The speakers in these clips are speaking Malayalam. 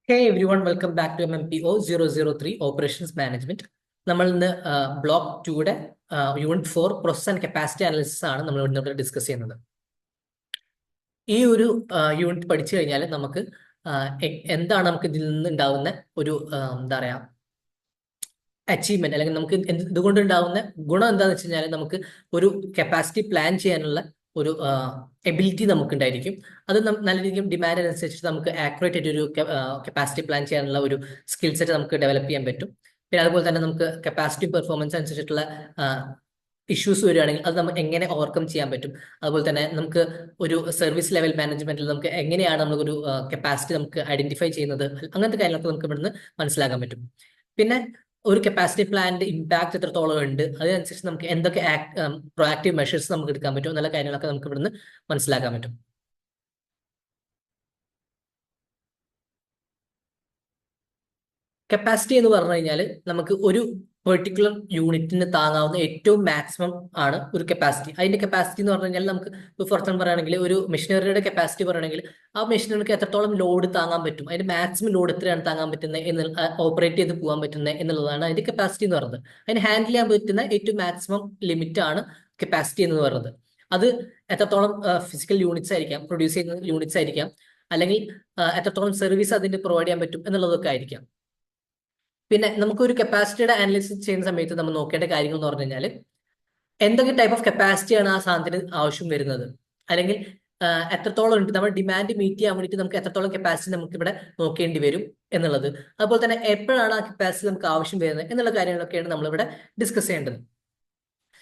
Hey everyone, welcome back to MMPO 003 Operations Management. നമ്മൾ ഇന്ന് ബ്ലോക്ക് 2യുടെ unit 4 process and capacity analysis ആണ് നമ്മൾ ഇന്ന് ഡിസ്കസ് ചെയ്യുന്നത്. ഈ ഒരു യൂണിറ്റ് പഠിച്ചു കഴിഞ്ഞാൽ നമുക്ക് എന്താണ് നമുക്ക് ഇതിൽ നിന്ന് ഉണ്ടാവുന്ന ഒരു എന്താ പറയാ അച്ചീവ്മെന്റ്, അല്ലെങ്കിൽ നമുക്ക് ഇതുകൊണ്ട് ഉണ്ടാവുന്ന ഗുണം എന്താണെന്ന് വെച്ച് കഴിഞ്ഞാൽ നമുക്ക് ഒരു കപ്പാസിറ്റി പ്ലാൻ ചെയ്യാനുള്ള ഒരു എബിലിറ്റി നമുക്ക് ഉണ്ടായിരിക്കും. അത് നല്ല രീതിയിൽ ഡിമാൻഡ് അനുസരിച്ച് നമുക്ക് ആക്യുറേറ്റ് ആയിട്ട് ഒരു കപ്പാസിറ്റി പ്ലാൻ ചെയ്യാനുള്ള ഒരു സ്കിൽ സെറ്റ് നമുക്ക് ഡെവലപ്പ് ചെയ്യാൻ പറ്റും. പിന്നെ അതുപോലെ തന്നെ നമുക്ക് കപ്പാസിറ്റി പെർഫോമൻസ് അനുസരിച്ചിട്ടുള്ള ഇഷ്യൂസ് വരികയാണെങ്കിൽ അത് നമുക്ക് എങ്ങനെ ഓവർകം ചെയ്യാൻ പറ്റും. അതുപോലെ തന്നെ നമുക്ക് ഒരു സർവീസ് ലെവൽ മാനേജ്മെന്റിൽ നമുക്ക് എങ്ങനെയാണ് നമ്മളൊരു കപ്പാസിറ്റി നമുക്ക് ഐഡന്റിഫൈ ചെയ്യുന്നത്, അങ്ങനത്തെ കാര്യങ്ങളൊക്കെ നമുക്ക് ഇവിടുന്ന് മനസ്സിലാക്കാൻ പറ്റും. പിന്നെ ഒരു കപ്പാസിറ്റി പ്ലാനിന്റെ ഇമ്പാക്ട് എത്രത്തോളം ഉണ്ട്, അതിനനുസരിച്ച് നമുക്ക് എന്തൊക്കെ പ്രൊആക്റ്റീവ് മെഷേഴ്സ് നമുക്ക് എടുക്കാൻ പറ്റും എന്നുള്ള കാര്യങ്ങളൊക്കെ നമുക്ക് ഇവിടുന്ന് മനസ്സിലാക്കാൻ പറ്റും. കപ്പാസിറ്റി എന്ന് പറഞ്ഞു കഴിഞ്ഞാൽ നമുക്ക് ഒരു പെർട്ടിക്കുലർ യൂണിറ്റിന് താങ്ങാവുന്ന ഏറ്റവും മാക്സിമം ആണ് ഒരു കപ്പാസിറ്റി. അതിന്റെ കപ്പാസിറ്റി എന്ന് പറഞ്ഞു കഴിഞ്ഞാൽ നമുക്ക് ഫോർ എക്സാമ്പിൾ പറയുകയാണെങ്കിൽ ഒരു മെഷീനറിയുടെ കപ്പാസിറ്റി പറയുകയാണെങ്കിൽ ആ മെഷീനറിക്ക് എത്രത്തോളം ലോഡ് താങ്ങാൻ പറ്റും, അതിന്റെ മാക്സിമം ലോഡ് എത്രയാണ് താങ്ങാൻ പറ്റുന്നത് എന്ന് ഓപ്പറേറ്റ് ചെയ്ത് പോകാൻ പറ്റുന്നത് എന്നുള്ളതാണ് അതിന്റെ കപ്പാസിറ്റി എന്ന് പറയുന്നത്. അതിന് ഹാൻഡിൽ ചെയ്യാൻ പറ്റുന്ന ഏറ്റവും മാക്സിമം ലിമിറ്റ് ആണ് കപ്പാസിറ്റി എന്ന് പറയുന്നത്. അത് എത്രത്തോളം ഫിസിക്കൽ യൂണിറ്റ്സ് ആയിരിക്കാം, പ്രൊഡ്യൂസ് ചെയ്യുന്ന യൂണിറ്റ്സ് ആയിരിക്കാം, അല്ലെങ്കിൽ എത്രത്തോളം സർവീസ് അതിന് പ്രൊവൈഡ് ചെയ്യാൻ പറ്റും എന്നുള്ളതൊക്കെ ആയിരിക്കാം. പിന്നെ നമുക്കൊരു കപ്പാസിറ്റിയുടെ അനാലിസിസ് ചെയ്യുന്ന സമയത്ത് നമ്മൾ നോക്കേണ്ട കാര്യങ്ങൾ എന്ന് പറഞ്ഞു കഴിഞ്ഞാൽ എന്തൊക്കെ ടൈപ്പ് ഓഫ് കപ്പാസിറ്റിയാണ് ആ സാധനത്തിന് ആവശ്യം വരുന്നത്, അല്ലെങ്കിൽ എത്രത്തോളം ഉണ്ട് നമ്മൾ ഡിമാൻഡ് മീറ്റ് ചെയ്യാൻ വേണ്ടിയിട്ട് നമുക്ക് എത്രത്തോളം കപ്പാസിറ്റി നമുക്ക് ഇവിടെ നോക്കേണ്ടി വരും എന്നുള്ളത്. അതുപോലെ തന്നെ എപ്പോഴാണ് ആ കപ്പാസിറ്റി നമുക്ക് ആവശ്യം വരുന്നത് എന്നുള്ള കാര്യങ്ങളൊക്കെയാണ് നമ്മളിവിടെ ഡിസ്കസ് ചെയ്യേണ്ടത്.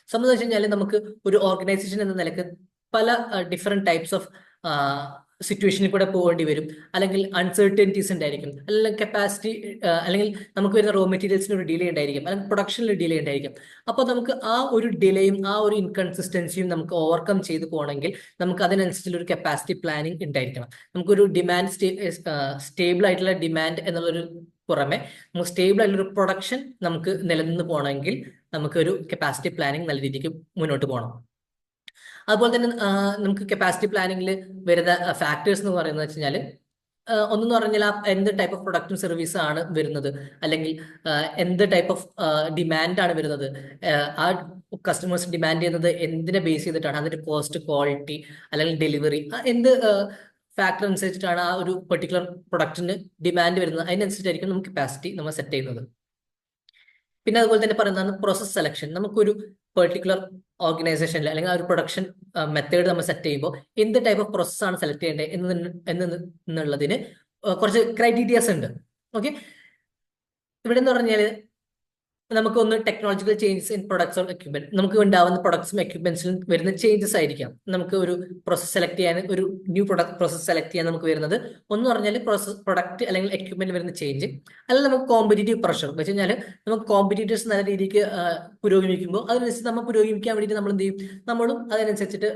സംബന്ധിച്ച് വെച്ച് കഴിഞ്ഞാൽ നമുക്ക് ഒരു ഓർഗനൈസേഷൻ എന്ന നിലക്ക് പല ഡിഫറെന്റ് ടൈപ്സ് ഓഫ് സിറ്റുവേഷനിൽ കൂടെ പോകേണ്ടി വരും, അല്ലെങ്കിൽ അൺസർട്ടനിറ്റീസ് ഉണ്ടായിരിക്കും, അല്ലെങ്കിൽ കപ്പാസിറ്റി, അല്ലെങ്കിൽ നമുക്ക് വരുന്ന റോ മെറ്റീരിയൽസിന് ഒരു ഡിലേ ഉണ്ടായിരിക്കും, അല്ലെങ്കിൽ പ്രൊഡക്ഷനിൽ ഡിലേ ഉണ്ടായിരിക്കും. അപ്പോൾ നമുക്ക് ആ ഒരു ഡിലേയും ആ ഒരു ഇൻകൺസിസ്റ്റൻസിയും നമുക്ക് ഓവർകം ചെയ്ത് പോകണമെങ്കിൽ നമുക്ക് അതിനനുസരിച്ചുള്ള ഒരു കപ്പാസിറ്റി പ്ലാനിങ് ഉണ്ടായിരിക്കണം. നമുക്കൊരു ഡിമാൻഡ് സ്റ്റേബിൾ ആയിട്ടുള്ള ഡിമാൻഡ് എന്നുള്ളൊരു പുറമെ നമുക്ക് സ്റ്റേബിൾ ആയിട്ടുള്ള ഒരു പ്രൊഡക്ഷൻ നമുക്ക് നിലനിന്ന് പോകണമെങ്കിൽ നമുക്കൊരു കപ്പാസിറ്റി പ്ലാനിങ് നല്ല രീതിക്ക് മുന്നോട്ട് പോകണം. അതുപോലെ തന്നെ നമുക്ക് കപ്പാസിറ്റി പ്ലാനിങ്ങിൽ വരുന്ന ഫാക്ടേഴ്സ് എന്ന് പറയുന്നത് വെച്ച് കഴിഞ്ഞാൽ ഒന്നെന്ന് പറഞ്ഞാൽ എന്ത് ടൈപ്പ് ഓഫ് പ്രൊഡക്റ്റും സർവീസ് ആണ് വരുന്നത്, അല്ലെങ്കിൽ എന്ത് ടൈപ്പ് ഓഫ് ഡിമാൻഡ് ആണ് വരുന്നത്, ആ കസ്റ്റമേഴ്സ് ഡിമാൻഡ് ചെയ്യുന്നത് എന്തിനെ ബേസ് ചെയ്തിട്ടാണ്, അതിന്റെ കോസ്റ്റ്, ക്വാളിറ്റി, അല്ലെങ്കിൽ ഡെലിവറി, എന്ത് ഫാക്ടർ അനുസരിച്ചിട്ടാണ് ആ ഒരു പെർട്ടിക്കുലർ പ്രൊഡക്റ്റിന് ഡിമാൻഡ് വരുന്നത്, അതിനനുസരിച്ചായിരിക്കും നമുക്ക് കപ്പാസിറ്റി നമ്മൾ സെറ്റ് ചെയ്യുന്നത്. പിന്നെ അതുപോലെ തന്നെ പറയുന്നതാണ് പ്രോസസ് സെലക്ഷൻ. നമുക്കൊരു പെർട്ടിക്കുലർ ഓർഗനൈസേഷനിൽ അല്ലെങ്കിൽ ആ ഒരു പ്രൊഡക്ഷൻ മെത്തേഡ് നമ്മൾ സെറ്റ് ചെയ്യുമ്പോൾ എന്ത് ടൈപ്പ് ഓഫ് പ്രോസസ് ആണ് സെലക്ട് ചെയ്യേണ്ടത് എന്നുള്ളതിന് കുറച്ച് ക്രൈറ്റീരിയാസ് ഉണ്ട്. ഓക്കെ, ഇവിടെ എന്ന് പറഞ്ഞാൽ നമുക്കൊന്ന് technological changes in products or equipment, നമുക്ക് ഉണ്ടാവുന്ന പ്രൊഡക്ട്സും എക്യുപ്മെന്റ്സിലും വരുന്ന ചേഞ്ചസ് ആയിരിക്കാം. നമുക്ക് ഒരു പ്രോസസ് സെലക്ട് ചെയ്യാൻ, ഒരു ന്യൂ പ്രൊഡക്റ്റ് പ്രോസസ് സെലക്ട് ചെയ്യാൻ നമുക്ക് വരുന്നത് ഒന്ന് പറഞ്ഞാൽ പ്രൊഡക്റ്റ് അല്ലെങ്കിൽ എക്യുപ്മെന്റ് വരുന്ന ചേഞ്ച്, അല്ലെങ്കിൽ നമുക്ക് കോമ്പറ്റീറ്റീവ് പ്രഷർ വെച്ച് കഴിഞ്ഞാൽ നമുക്ക് കോമ്പറ്റീറ്റേഴ്സ് നല്ല രീതിക്ക് പുരോഗമിക്കുമ്പോൾ അതിനനുസരിച്ച് നമ്മൾ പുരോഗമിക്കാൻ വേണ്ടിയിട്ട് നമ്മൾ എന്ത് ചെയ്യും, നമ്മളും അതിനനുസരിച്ചിട്ട്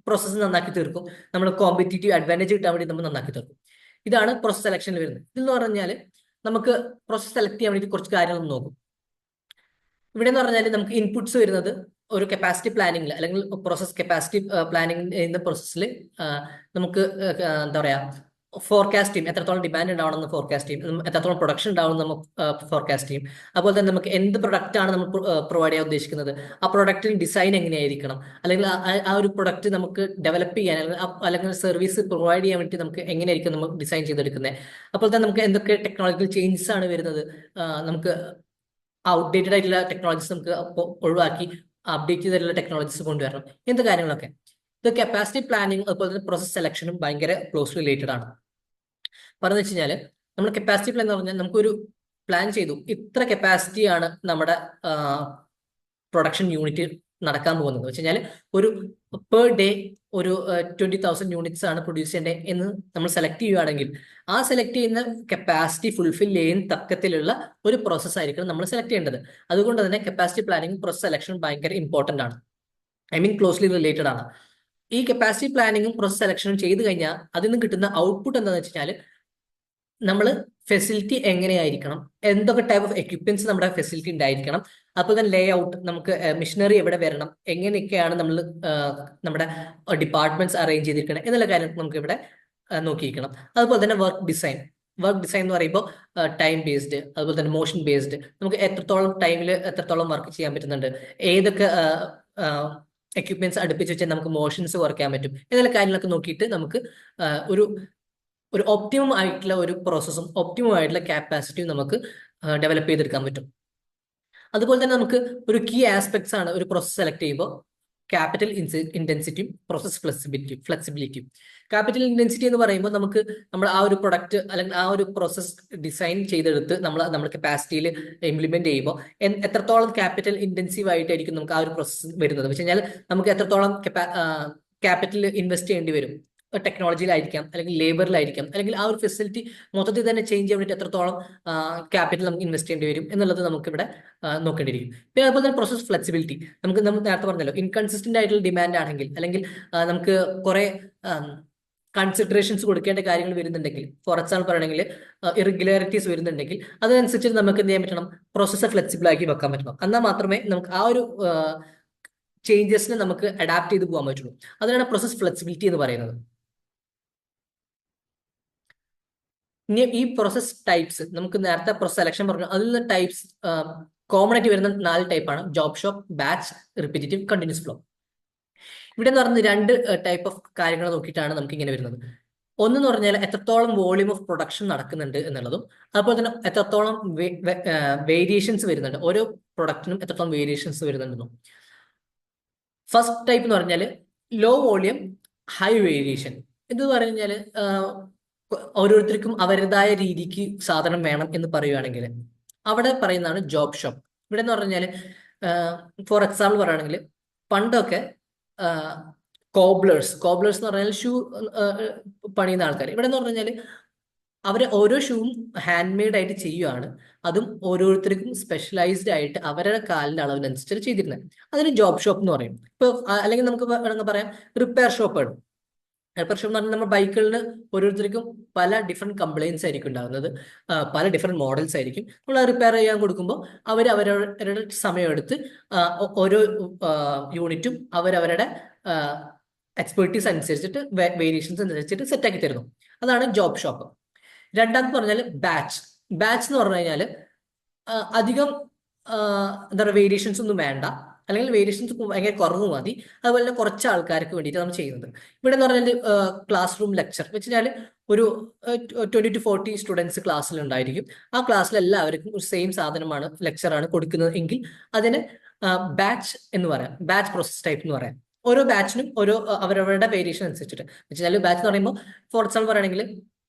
പ്രോസസ്സ് നന്നാക്കി തീർക്കും. നമ്മൾ കോമ്പറ്റീറ്റീവ് അഡ്വാൻറ്റേജ് കിട്ടാൻ വേണ്ടി നമ്മൾ നന്നാക്കി തീർക്കും. ഇതാണ് പ്രോസസ് സെലക്ഷനിൽ വരുന്നത്. ഇതെന്ന് പറഞ്ഞാൽ നമുക്ക് പ്രോസസ് സെലക്ട് ചെയ്യാൻ വേണ്ടി കുറച്ച് കാര്യങ്ങൾ നോക്കും. ഇവിടെ എന്ന് പറഞ്ഞാൽ നമുക്ക് ഇൻപുട്സ് വരുന്നത് ഒരു കപ്പാസിറ്റി പ്ലാനിങ്ങിൽ, അല്ലെങ്കിൽ പ്രോസസ് കപ്പാസിറ്റി പ്ലാനിങ് എന്ന പ്രോസസ്സിൽ നമുക്ക് എന്താ പറയാ ഫോർകാസ്റ്റ് ചെയ്യും, എത്രത്തോളം ഡിമാൻഡ് ഉണ്ടാവണമെന്ന് ഫോർകാസ്റ്റ് ചെയ്യും, എത്രത്തോളം പ്രൊഡക്ഷൻ ഉണ്ടാവണം നമുക്ക് ഫോർകാസ്റ്റ് ചെയ്യും. അതുപോലെ തന്നെ നമുക്ക് എന്ത് പ്രൊഡക്റ്റ് ആണ് നമ്മൾ പ്രൊവൈഡ് ചെയ്യാൻ ഉദ്ദേശിക്കുന്നത്, ആ പ്രൊഡക്റ്റിന് ഡിസൈൻ എങ്ങനെയായിരിക്കണം, അല്ലെങ്കിൽ ആ ഒരു പ്രൊഡക്റ്റ് നമുക്ക് ഡെവലപ്പ് ചെയ്യാൻ, അല്ലെങ്കിൽ സർവീസ് പ്രൊവൈഡ് ചെയ്യാൻ വേണ്ടി നമുക്ക് എങ്ങനെയായിരിക്കും നമുക്ക് ഡിസൈൻ ചെയ്തെടുക്കുന്നത്. അപ്പോൾ തന്നെ നമുക്ക് എന്തൊക്കെ ടെക്നോളജിക്കൽ ചേഞ്ചസ് ആണ് വരുന്നത്, നമുക്ക് ഔട്ട്ഡേറ്റഡ് ആയിട്ടുള്ള ടെക്നോളജീസ് നമുക്ക് ഒഴിവാക്കി അപ്ഡേറ്റ് ചെയ്തിട്ടുള്ള ടെക്നോളജീസ് കൊണ്ടുവരണം. ഇങ്ങനത്തെ കാര്യങ്ങളൊക്കെ ഇത് കപ്പാസിറ്റി പ്ലാനിങ് അതുപോലെ തന്നെ പ്രോസസ് സെലക്ഷനും ഭയങ്കര ക്ലോസ്ലി റിലേറ്റഡ് ആണ്. പറഞ്ഞു വെച്ച് കഴിഞ്ഞാൽ നമ്മൾ കപ്പാസിറ്റി പ്ലാൻ എന്ന് പറഞ്ഞാൽ നമുക്കൊരു പ്ലാൻ ചെയ്തു, ഇത്ര കപ്പാസിറ്റി ആണ് നമ്മുടെ പ്രൊഡക്ഷൻ യൂണിറ്റ് നടക്കാൻ പോകുന്നത് വെച്ച് കഴിഞ്ഞാൽ ഒരു പെർ ഡേ ഒരു 20,000 യൂണിറ്റ്സ് ആണ് പ്രൊഡ്യൂസ് ചെയ്യേണ്ടത് എന്ന് നമ്മൾ സെലക്ട് ചെയ്യുകയാണെങ്കിൽ ആ സെലക്ട് ചെയ്യുന്ന കപ്പാസിറ്റി ഫുൾഫിൽ ചെയ്യുന്ന തക്കത്തിലുള്ള ഒരു പ്രോസസ് ആയിരിക്കണം നമ്മൾ സെലക്ട് ചെയ്യേണ്ടത്. അതുകൊണ്ട് തന്നെ കപ്പാസിറ്റി പ്ലാനിങ് പ്രോസസ് സെലക്ഷൻ ഭയങ്കര ഇമ്പോർട്ടന്റ് ആണ്, ക്ലോസ്ലി റിലേറ്റഡ് ആണ്. ഈ കപ്പാസിറ്റി പ്ലാനിങ്ങും പ്രോസസ് സെലക്ഷനും ചെയ്ത് കഴിഞ്ഞാൽ അതിൽ നിന്ന് കിട്ടുന്ന ഔട്ട്പുട്ട് എന്താണെന്ന് വെച്ച് കഴിഞ്ഞാൽ നമ്മൾ ഫെസിലിറ്റി എങ്ങനെയായിരിക്കണം, എന്തൊക്കെ ടൈപ്പ് ഓഫ് എക്യുപ്മെന്റ്സ് നമ്മുടെ ഫെസിലിറ്റി ഉണ്ടായിരിക്കണം, അപ്പോൾ തന്നെ ലേ ഔട്ട്, നമുക്ക് മെഷീനറി എവിടെ വരണം, എങ്ങനെയൊക്കെയാണ് നമ്മൾ നമ്മുടെ ഡിപ്പാർട്ട്മെന്റ്സ് അറേഞ്ച് ചെയ്തിരിക്കണം എന്നുള്ള കാര്യം നമുക്ക് ഇവിടെ നോക്കിയിരിക്കണം. അതുപോലെ തന്നെ വർക്ക് ഡിസൈൻ, വർക്ക് ഡിസൈൻ എന്ന് പറയുമ്പോൾ ടൈം ബേസ്ഡ്, അതുപോലെ തന്നെ മോഷൻ ബേസ്ഡ്, നമുക്ക് എത്രത്തോളം ടൈമിൽ എത്രത്തോളം വർക്ക് ചെയ്യാൻ പറ്റുന്നുണ്ട്, ഏതൊക്കെ എക്യുപ്മെന്റ്സ് അടുപ്പിച്ച് വെച്ചാൽ നമുക്ക് മോഷൻസ് കുറയ്ക്കാൻ പറ്റും, ഇതെല്ലാം കാര്യങ്ങളൊക്കെ നോക്കിയിട്ട് നമുക്ക് ഒരു ഒരു ഒപ്റ്റിമം ആയിട്ടുള്ള ഒരു പ്രോസസ്സും ഒപ്റ്റിമം ആയിട്ടുള്ള കാപ്പാസിറ്റിയും നമുക്ക് ഡെവലപ്പ് ചെയ്തെടുക്കാൻ പറ്റും. അതുപോലെ തന്നെ നമുക്ക് ഒരു കീ ആസ്പെക്ട്സ് ആണ് ഒരു പ്രോസസ് സെലക്ട് ചെയ്യുമ്പോൾ ക്യാപിറ്റൽ ഇന്റൻസിറ്റിയും പ്രോസസ് ഫ്ലെക്സിബിലിറ്റിയും. ക്യാപിറ്റൽ ഇന്റൻസിറ്റി എന്ന് പറയുമ്പോൾ നമുക്ക് നമ്മൾ ആ ഒരു പ്രൊഡക്റ്റ് അല്ലെങ്കിൽ ആ ഒരു പ്രോസസ് ഡിസൈൻ ചെയ്തെടുത്ത് നമ്മൾ കപ്പാസിറ്റിയിൽ ഇംപ്ലിമെന്റ് ചെയ്യുമ്പോൾ എത്രത്തോളം ക്യാപിറ്റൽ ഇന്റൻസീവ് ആയിട്ടായിരിക്കും നമുക്ക് ആ ഒരു പ്രോസസ്സ് വരുന്നത് വെച്ച് കഴിഞ്ഞാൽ നമുക്ക് എത്രത്തോളം ക്യാപിറ്റൽ ഇൻവെസ്റ്റ് ചെയ്യേണ്ടി വരും, ടെക്നോളജിയിലായിരിക്കാം, അല്ലെങ്കിൽ ലേബറിലായിരിക്കാം, അല്ലെങ്കിൽ ആ ഒരു ഫെസിലിറ്റി മൊത്തത്തിൽ തന്നെ ചേഞ്ച് ചെയ്യാൻ വേണ്ടി എത്രത്തോളം ക്യാപിറ്റൽ നമുക്ക് ഇൻവെസ്റ്റ് ചെയ്യേണ്ടി വരും എന്നുള്ളത് നമുക്ക് ഇവിടെ നോക്കേണ്ടിയിരിക്കും. പിന്നെ അതുപോലെ തന്നെ പ്രോസസ് ഫ്ലെക്സിബിലിറ്റി, നമ്മൾ നേരത്തെ പറഞ്ഞല്ലോ, ഇൻകൺസിസ്റ്റന്റ് ആയിട്ടുള്ള ഡിമാൻഡ് ആണെങ്കിൽ, അല്ലെങ്കിൽ നമുക്ക് കുറെ കൺസിഡറേഷൻസ് കൊടുക്കേണ്ട കാര്യങ്ങൾ വരുന്നുണ്ടെങ്കിൽ, ഫോർ എക്സാമ്പിൾ പറയണമെങ്കിൽ ഇറഗുലാരിറ്റീസ് വരുന്നുണ്ടെങ്കിൽ, അതനുസരിച്ച് നമുക്ക് എന്ത് ചെയ്യാൻ പറ്റണം, പ്രോസസ്സ് ഫ്ലെക്സിബിൾ ആക്കി വെക്കാൻ പറ്റണം. എന്നാൽ മാത്രമേ നമുക്ക് ആ ഒരു ചേഞ്ചസിനെ നമുക്ക് അഡാപ്റ്റ് ചെയ്ത് പോകാൻ പറ്റുള്ളൂ. അതിനാണ് പ്രോസസ് ഫ്ലെക്സിബിലിറ്റി എന്ന് പറയുന്നത്. ഇനി ഈ പ്രോസസ് ടൈപ്സ്, നമുക്ക് നേരത്തെ പ്രോസസ് സെലക്ഷൻ പറഞ്ഞു, അതിൽ നിന്ന് ടൈപ്സ് കോമൺ ആയിട്ട് വരുന്ന 4 ടൈപ്പാണ്: job shop, batch, repetitive, continuous flow. ഇവിടെ എന്ന് പറയുന്നത് 2 ടൈപ്പ് ഓഫ് കാര്യങ്ങൾ നോക്കിയിട്ടാണ് നമുക്ക് ഇങ്ങനെ വരുന്നത്. ഒന്നെന്ന് പറഞ്ഞാൽ എത്രത്തോളം വോളിയൂം ഓഫ് പ്രൊഡക്ഷൻ നടക്കുന്നുണ്ട് എന്നുള്ളതും, അതുപോലെ തന്നെ എത്രത്തോളം വേരിയേഷൻസ് വരുന്നുണ്ട്, ഓരോ പ്രൊഡക്റ്റിനും എത്രത്തോളം വേരിയേഷൻസ് വരുന്നുണ്ടെന്നും. ഫസ്റ്റ് ടൈപ്പ് എന്ന് പറഞ്ഞാൽ ലോ വോളിയം ഹൈ വേരിയേഷൻ. ഇത് പറഞ്ഞാൽ ഓരോരുത്തർക്കും അവരുടേതായ രീതിക്ക് സാധനം വേണം എന്ന് പറയുകയാണെങ്കിൽ അവിടെ പറയുന്നതാണ് ജോബ് ഷോപ്പ്. ഇവിടെ എന്ന് പറഞ്ഞാൽ ഫോർ എക്സാമ്പിൾ പറയുകയാണെങ്കിൽ പണ്ടൊക്കെ കോബ്ലേഴ്സ് എന്ന് പറഞ്ഞാൽ ഷൂ പണിയുന്ന ആൾക്കാർ. ഇവിടെ എന്ന് പറഞ്ഞാൽ അവർ ഓരോ ഷൂവും ഹാൻഡ് മെയ്ഡ് ആയിട്ട് ചെയ്യുകയാണ്. അതും ഓരോരുത്തർക്കും സ്പെഷ്യലൈസ്ഡ് ആയിട്ട് അവരുടെ കാലിന്റെ അളവിനനുസരിച്ച് ചെയ്തിരുന്നത്. അതിന് ജോബ് ഷോപ്പ് എന്ന് പറയും. ഇപ്പൊ അല്ലെങ്കിൽ നമുക്ക് പറയാം റിപ്പയർ ഷോപ്പാണ്. റിപ്പയർ ഷോപ്പ് എന്ന് പറഞ്ഞാൽ നമ്മുടെ ബൈക്കുകളിന് ഓരോരുത്തർക്കും പല ഡിഫറെന്റ് കംപ്ലൈൻസ് ആയിരിക്കും ഉണ്ടാകുന്നത്, പല ഡിഫറെന്റ് മോഡൽസ് ആയിരിക്കും. നമ്മൾ റിപ്പയർ ചെയ്യാൻ കൊടുക്കുമ്പോൾ അവരവരുടെ സമയമെടുത്ത് ഓരോ യൂണിറ്റും അവരവരുടെ എക്സ്പെർട്ടീസ് അനുസരിച്ചിട്ട് വേരിയേഷൻസ് അനുസരിച്ചിട്ട് സെറ്റാക്കി തരുന്നു. അതാണ് ജോബ് ഷോപ്പ്. രണ്ടാമത് പറഞ്ഞാൽ ബാച്ച് എന്ന് പറഞ്ഞു കഴിഞ്ഞാൽ അധികം എന്താ പറയുക, വേരിയേഷൻസ് ഒന്നും വേണ്ട, അല്ലെങ്കിൽ വേരിയേഷൻസ് ഭയങ്കര കുറവ് മതി, അതുപോലെ തന്നെ കുറച്ച് ആൾക്കാർക്ക് വേണ്ടിയിട്ട് നമ്മൾ ചെയ്യുന്നത്. ഇവിടെ എന്ന് പറഞ്ഞാൽ ക്ലാസ് റൂം ലെക്ചർ വെച്ച് കഴിഞ്ഞാൽ ഒരു 20 to 40 സ്റ്റുഡൻസ് ക്ലാസ്സിൽ ഉണ്ടായിരിക്കും. ആ ക്ലാസ്സിൽ എല്ലാവർക്കും ഒരു സെയിം സാധനമാണ്, ലെക്ചറാണ് കൊടുക്കുന്നത് എങ്കിൽ അതിന് ബാച്ച് എന്ന് പറയാം, ബാച്ച് പ്രോസസ് ടൈപ്പ് എന്ന് പറയാം. ഓരോ ബാച്ചിനും ഓരോ അവരവരുടെ വേരിയേഷൻ അനുസരിച്ചിട്ട് വെച്ചാൽ ബാച്ച് എന്ന് പറയുമ്പോൾ ഫോർ എക്സാമ്പിൾ പറയുകയാണെങ്കിൽ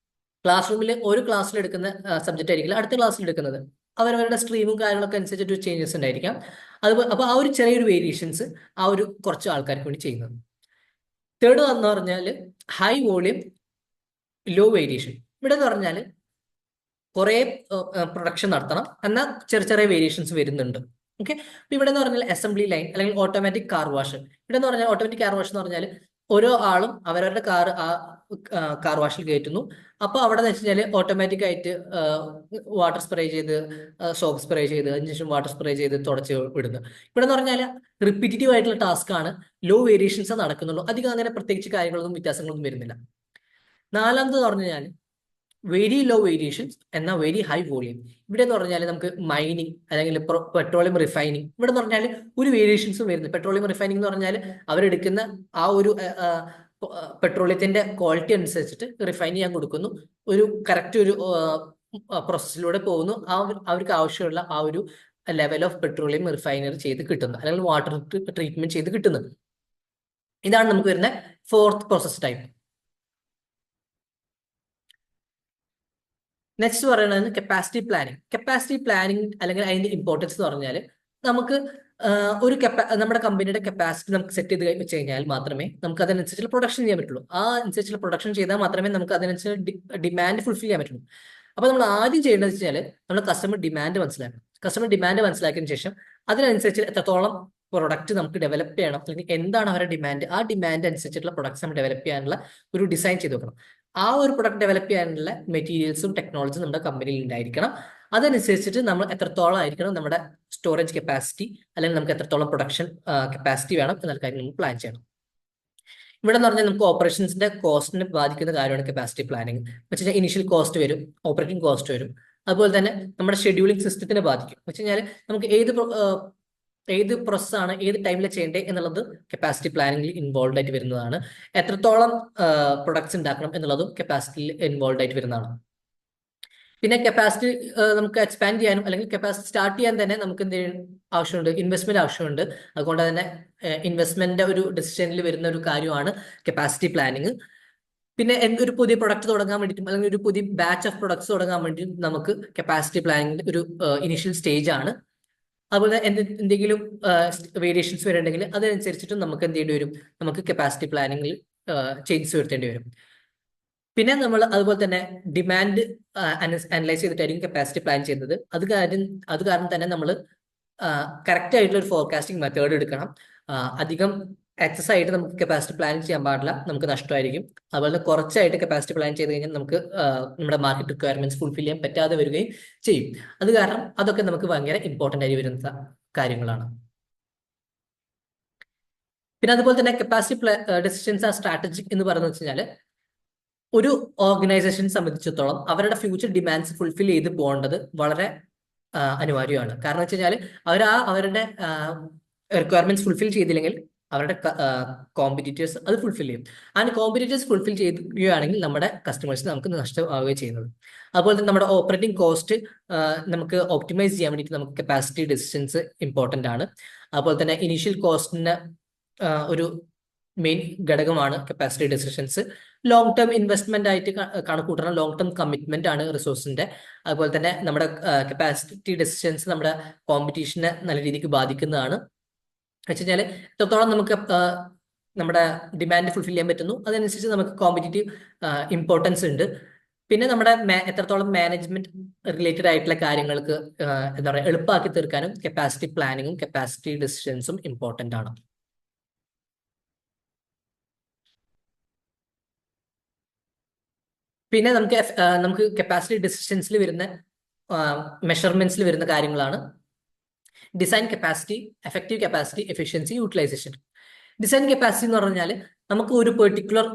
ക്ലാസ് റൂമിൽ ഒരു ക്ലാസ്സിൽ എടുക്കുന്ന സബ്ജക്റ്റ് ആയിരിക്കില്ല അടുത്ത ക്ലാസ്സിൽ എടുക്കുന്നത്, അവരവരുടെ സ്ട്രീമും കാര്യങ്ങളൊക്കെ അനുസരിച്ചിട്ട് ചേഞ്ചസ് ഉണ്ടായിരിക്കാം. അതുപോലെ അപ്പോൾ ആ ഒരു ചെറിയൊരു വേരിയേഷൻസ് ആ ഒരു കുറച്ച് ആൾക്കാർക്ക് വേണ്ടി ചെയ്യുന്നത്. തേർഡ് എന്ന് പറഞ്ഞാൽ ഹൈ വോളിയം ലോ വേരിയേഷൻ. ഇവിടെ എന്ന് പറഞ്ഞാൽ കുറേ പ്രൊഡക്ഷൻ നടത്തണം, എന്നാൽ ചെറിയ വേരിയേഷൻസ് വരുന്നുണ്ട്. ഓക്കെ, അപ്പൊ ഇവിടെ എന്ന് പറഞ്ഞാൽ അസംബ്ലി ലൈൻ അല്ലെങ്കിൽ ഓട്ടോമാറ്റിക് കാർ വാഷ്. ഇവിടെ എന്ന് പറഞ്ഞാൽ ഓട്ടോമാറ്റിക് കാർ വാഷ് എന്ന് പറഞ്ഞാൽ ഓരോ ആളും അവരവരുടെ കാർ വാഷിൽ കയറ്റുന്നു. അപ്പൊ അവിടെ വെച്ച് കഴിഞ്ഞാൽ ഓട്ടോമാറ്റിക് ആയിട്ട് വാട്ടർ സ്പ്രേ ചെയ്ത്, സോപ്പ് സ്പ്രേ ചെയ്ത്, അതിനുശേഷം വാട്ടർ സ്പ്രേ ചെയ്ത് തുടച്ച് വിടുന്നു. ഇവിടെ എന്ന് പറഞ്ഞാൽ റിപ്പീറ്റീവ് ആയിട്ടുള്ള ടാസ്ക് ആണ്, ലോ വേരിയേഷൻസ് നടക്കുന്നുള്ളൂ, അധികം അങ്ങനെ പ്രത്യേകിച്ച് കാര്യങ്ങളൊന്നും വ്യത്യാസങ്ങളൊന്നും വരുന്നില്ല. നാലാമത് പറഞ്ഞു കഴിഞ്ഞാൽ വെരി ലോ വേരിയേഷൻസ് എന്നാൽ വെരി ഹൈ വോളിയം. ഇവിടെ എന്ന് പറഞ്ഞാൽ നമുക്ക് മൈനിങ് അല്ലെങ്കിൽ പെട്രോളിയം റിഫൈനിങ്. ഇവിടെ എന്ന് പറഞ്ഞാൽ ഒരു വേരിയേഷൻസും വരുന്നത്. പെട്രോളിയം റിഫൈനിങ് എന്ന് പറഞ്ഞാൽ അവരെടുക്കുന്ന ആ ഒരു പെട്രോളിയത്തിന്റെ ക്വാളിറ്റി അനുസരിച്ചിട്ട് റിഫൈൻ ചെയ്യാൻ കൊടുക്കുന്നു, ഒരു കറക്റ്റ് ഒരു പ്രോസസ്സിലൂടെ പോകുന്നു, അവർക്ക് ആവശ്യമുള്ള ആ ഒരു ലെവൽ ഓഫ് പെട്രോളിയം റിഫൈനറി ചെയ്ത് കിട്ടുന്നത്, അല്ലെങ്കിൽ വാട്ടർ ട്രീറ്റ്മെന്റ് ചെയ്ത് കിട്ടുന്നത്. ഇതാണ് നമുക്ക് വരുന്ന ഫോർത്ത് പ്രോസസ് ടൈപ്പ്. നെക്സ്റ്റ് പറയുന്നത് കപ്പാസിറ്റി പ്ലാനിങ് അല്ലെങ്കിൽ അതിന്റെ ഇമ്പോർട്ടൻസ് എന്ന് പറഞ്ഞാൽ നമുക്ക് ഒരു നമ്മുടെ കമ്പനിയുടെ കപ്പാസിറ്റി നമുക്ക് സെറ്റ് ചെയ്ത് വെച്ച് കഴിഞ്ഞാൽ മാത്രമേ നമുക്ക് അതിനനുസരിച്ചുള്ള പ്രൊഡക്ഷൻ ചെയ്യാൻ പറ്റുള്ളൂ. ആ അനുസരിച്ചുള്ള പ്രൊഡക്ഷൻ ചെയ്താൽ മാത്രമേ നമുക്ക് അതിനനുസരിച്ച് ഡിമാൻഡ് ഫുൾഫിൽ ചെയ്യാൻ പറ്റുള്ളൂ. അപ്പൊ നമ്മൾ ആദ്യം ചെയ്യേണ്ടത് വെച്ചാൽ നമ്മൾ കസ്റ്റമർ ഡിമാൻഡ് മനസ്സിലാക്കണം. കസ്റ്റമർ ഡിമാൻഡ് മനസ്സിലാക്കിയതിനു ശേഷം അതിനനുസരിച്ച് എത്രത്തോളം പ്രൊഡക്റ്റ് നമുക്ക് ഡെവലപ്പ് ചെയ്യണം, അല്ലെങ്കിൽ എന്താണ് അവരുടെ ഡിമാൻഡ്, ആ ഡിമാൻഡ് അനുസരിച്ചിട്ടുള്ള പ്രൊഡക്ട്സ് നമ്മൾ ഡെവലപ്പ് ചെയ്യാനുള്ള ഒരു ഡിസൈൻ ചെയ്ത് വെക്കണം. ആ ഒരു പ്രൊഡക്റ്റ് ഡെവലപ്പ് ചെയ്യാനുള്ള മെറ്റീരിയൽസും ടെക്നോളജിയും നമ്മുടെ കമ്പനിയിൽ ഉണ്ടായിരിക്കണം. അതനുസരിച്ചിട്ട് നമ്മൾ എത്രത്തോളം ആയിരിക്കണം നമ്മുടെ സ്റ്റോറേജ് കപ്പാസിറ്റി, അല്ലെങ്കിൽ നമുക്ക് എത്രത്തോളം പ്രൊഡക്ഷൻ കപ്പാസിറ്റി വേണം എന്നുള്ള കാര്യം നമ്മൾ പ്ലാൻ ചെയ്യണം. ഇവിടെ എന്ന് പറഞ്ഞാൽ നമുക്ക് ഓപ്പറേഷൻസിന്റെ കോസ്റ്റിനെ ബാധിക്കുന്ന കാര്യമാണ് കപ്പാസിറ്റി പ്ലാനിങ്. വെച്ചാൽ ഇനിഷ്യൽ കോസ്റ്റ് വരും, ഓപ്പറേറ്റിംഗ് കോസ്റ്റ് വരും, അതുപോലെ തന്നെ നമ്മുടെ ഷെഡ്യൂളിംഗ് സിസ്റ്റത്തിനെ ബാധിക്കും. വെച്ച് കഴിഞ്ഞാൽ നമുക്ക് ഏത് പ്രോസസ്സാണ് ഏത് ടൈമിൽ ചെയ്യേണ്ടത് എന്നുള്ളത് കപ്പാസിറ്റി പ്ലാനിങ്ങിൽ ഇൻവോൾവ് ആയിട്ട് വരുന്നതാണ്. എത്രത്തോളം പ്രൊഡക്ട്സ് ഉണ്ടാക്കണം എന്നുള്ളതും കപ്പാസിറ്റിയിൽ ഇൻവോൾവ് ആയിട്ട് വരുന്നതാണ്. പിന്നെ കപ്പാസിറ്റി നമുക്ക് എക്സ്പാൻഡ് ചെയ്യാനും അല്ലെങ്കിൽ കപ്പാസിറ്റി സ്റ്റാർട്ട് ചെയ്യാൻ തന്നെ നമുക്ക് എന്തെങ്കിലും ആവശ്യമുണ്ട്, ഇൻവെസ്റ്റ്മെന്റ് ആവശ്യമുണ്ട്. അതുകൊണ്ട് തന്നെ ഇൻവെസ്റ്റ്മെന്റ് ഒരു ഡിസിഷനിൽ വരുന്ന ഒരു കാര്യമാണ് കപ്പാസിറ്റി പ്ലാനിങ്. പിന്നെ ഒരു പുതിയ പ്രൊഡക്റ്റ് തുടങ്ങാൻ വേണ്ടിയിട്ടും അല്ലെങ്കിൽ ഒരു പുതിയ ബാച്ച് ഓഫ് പ്രൊഡക്ട്സ് തുടങ്ങാൻ വേണ്ടിയിട്ടും നമുക്ക് കപ്പാസിറ്റി പ്ലാനിങ്ങിന്റെ ഒരു ഇനിഷ്യൽ സ്റ്റേജ് ആണ്. അതുപോലെ എന്തെങ്കിലും വേരിയേഷൻസ് വരുന്നുണ്ടെങ്കിൽ അതനുസരിച്ചിട്ടും നമുക്ക് എന്ത് ചെയ്യേണ്ടി വരും, നമുക്ക് കപ്പാസിറ്റി പ്ലാനിങ്ങിൽ ചേഞ്ചസ് വരുത്തേണ്ടി വരും. പിന്നെ നമ്മൾ അതുപോലെ തന്നെ ഡിമാൻഡ് അനലൈസ് ചെയ്തിട്ടായിരിക്കും കപ്പാസിറ്റി പ്ലാൻ ചെയ്യുന്നത്. അത് കാരണം തന്നെ നമ്മൾ കറക്റ്റ് ആയിട്ടുള്ള ഒരു ഫോർകാസ്റ്റിംഗ് മെത്തേഡ് എടുക്കണം. അധികം എക്സസ് ആയിട്ട് നമുക്ക് കപ്പാസിറ്റി പ്ലാൻ ചെയ്യാൻ പാടില്ല, നമുക്ക് നഷ്ടമായിരിക്കും. അതുപോലെ കുറച്ചായിട്ട് കപ്പാസിറ്റി പ്ലാൻ ചെയ്ത് കഴിഞ്ഞാൽ നമുക്ക് നമ്മുടെ മാർക്കറ്റ് റിക്വയർമെന്റ്സ് ഫുൾഫിൽ ചെയ്യാൻ പറ്റാതെ വരികയും ചെയ്യും. അത് കാരണം അതൊക്കെ നമുക്ക് ഭയങ്കര ഇമ്പോർട്ടൻ്റ് ആയി വരുന്ന കാര്യങ്ങളാണ്. പിന്നെ അതുപോലെ തന്നെ കപ്പാസിറ്റി ഡിസിഷൻസ് ആർ സ്ട്രാറ്റജിക് എന്ന് പറയുന്നത് വെച്ച് കഴിഞ്ഞാൽ ഒരു ഓർഗനൈസേഷനെ സംബന്ധിച്ചിടത്തോളം അവരുടെ ഫ്യൂച്ചർ ഡിമാൻഡ്സ് ഫുൾഫിൽ ചെയ്ത് പോകേണ്ടത് വളരെ അനിവാര്യമാണ്. കാരണം വെച്ച് കഴിഞ്ഞാൽ അവരുടെ റിക്വയർമെന്റ്സ് ഫുൾഫിൽ ചെയ്തില്ലെങ്കിൽ അവരുടെ കോമ്പറ്റീറ്റേഴ്സ് അത് ഫുൾഫിൽ ചെയ്യും. അങ്ങനെ കോമ്പറ്റീറ്റേഴ്സ് ഫുൾഫിൽ ചെയ്യുകയാണെങ്കിൽ നമ്മുടെ കസ്റ്റമേഴ്സിന് നമുക്ക് നഷ്ടമാവുകയും ചെയ്യുന്നത്. അതുപോലെ തന്നെ നമ്മുടെ ഓപ്പറേറ്റിംഗ് കോസ്റ്റ് നമുക്ക് ഓപ്റ്റിമൈസ് ചെയ്യാൻ വേണ്ടിയിട്ട് നമുക്ക് കപ്പാസിറ്റി ഡിസിഷൻസ് ഇമ്പോർട്ടൻ്റ് ആണ്. അതുപോലെ തന്നെ ഇനീഷ്യൽ കോസ്റ്റിന് ഒരു മെയിൻ ഘടകമാണ് capacity decisions. Long term investment ആയിട്ട് കണക്കൂട്ടണം, ലോങ് ടേം കമ്മിറ്റ്മെന്റ് ആണ് റിസോഴ്സിന്റെ. അതുപോലെ തന്നെ നമ്മുടെ കപ്പാസിറ്റി ഡിസിഷൻസ് നമ്മുടെ കോമ്പറ്റീഷനെ നല്ല രീതിക്ക് ബാധിക്കുന്നതാണ്. വെച്ച് കഴിഞ്ഞാൽ എത്രത്തോളം നമുക്ക് നമ്മുടെ ഡിമാൻഡ് ഫുൾഫിൽ ചെയ്യാൻ പറ്റുന്നു അതനുസരിച്ച് നമുക്ക് കോമ്പറ്റീറ്റീവ് ഇമ്പോർട്ടൻസ് ഉണ്ട്. പിന്നെ നമ്മുടെ എത്രത്തോളം മാനേജ്മെന്റ് റിലേറ്റഡ് ആയിട്ടുള്ള കാര്യങ്ങൾക്ക് എന്താ പറയുക എളുപ്പമാക്കി തീർക്കാനും കപ്പാസിറ്റി പ്ലാനിങ്ങും കപ്പാസിറ്റി ഡിസിഷൻസും ഇമ്പോർട്ടൻ്റ് ആണ്. പിന്നെ നമുക്ക് കപ്പാസിറ്റി ഡിസിഷൻസിൽ വരുന്ന മെഷർമെന്റ്സിൽ വരുന്ന കാര്യങ്ങളാണ് design capacity, effective capacity, efficiency, utilisation. Design capacity എന്ന് പറഞ്ഞാൽ നമുക്ക് ഒരു പെർട്ടിക്കുലർ